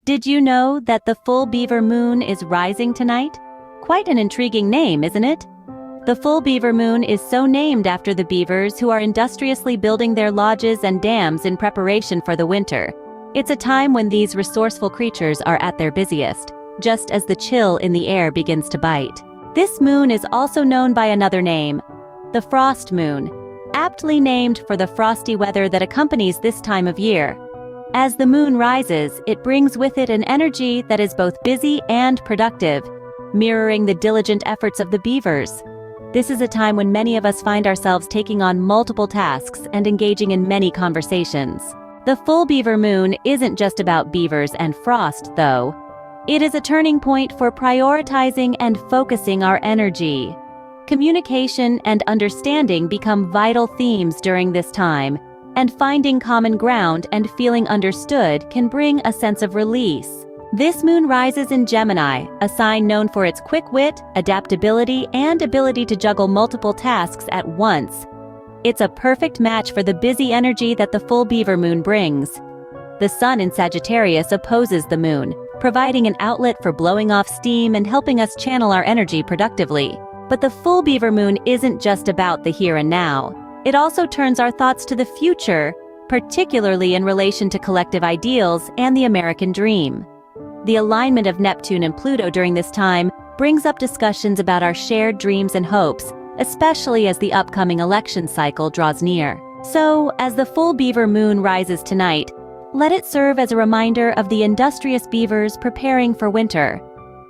Did you know that the full Beaver Moon is rising tonight? Quite an intriguing name, isn't it? The full Beaver Moon is so named after the beavers who are industriously building their lodges and dams in preparation for the winter. It's a time when these resourceful creatures are at their busiest, just as the chill in the air begins to bite. This moon is also known by another name, the frost moon, aptly named for the frosty weather that accompanies this time of year. As the moon rises, it brings with it an energy that is both busy and productive, mirroring the diligent efforts of the beavers. This is a time when many of us find ourselves taking on multiple tasks and engaging in many conversations. The full Beaver Moon isn't just about beavers and frost, though. It is a turning point for prioritizing and focusing our energy. Communication and understanding become vital themes during this time, and finding common ground and feeling understood can bring a sense of release. This moon rises in Gemini, a sign known for its quick wit, adaptability, and ability to juggle multiple tasks at once. It's a perfect match for the busy energy that the full Beaver Moon brings. The sun in Sagittarius opposes the moon, providing an outlet for blowing off steam and helping us channel our energy productively. But the full Beaver Moon isn't just about the here and now. It also turns our thoughts to the future, particularly in relation to collective ideals and the American dream. The alignment of Neptune and Pluto during this time brings up discussions about our shared dreams and hopes, especially as the upcoming election cycle draws near. So, as the full Beaver Moon rises tonight, let it serve as a reminder of the industrious beavers preparing for winter.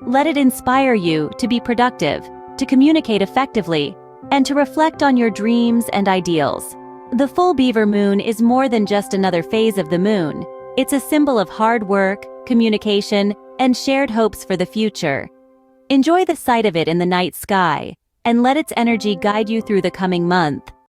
Let it inspire you to be productive, to communicate effectively, and to reflect on your dreams and ideals. The full Beaver Moon is more than just another phase of the moon. It's a symbol of hard work, communication, and shared hopes for the future. Enjoy the sight of it in the night sky, and let its energy guide you through the coming month.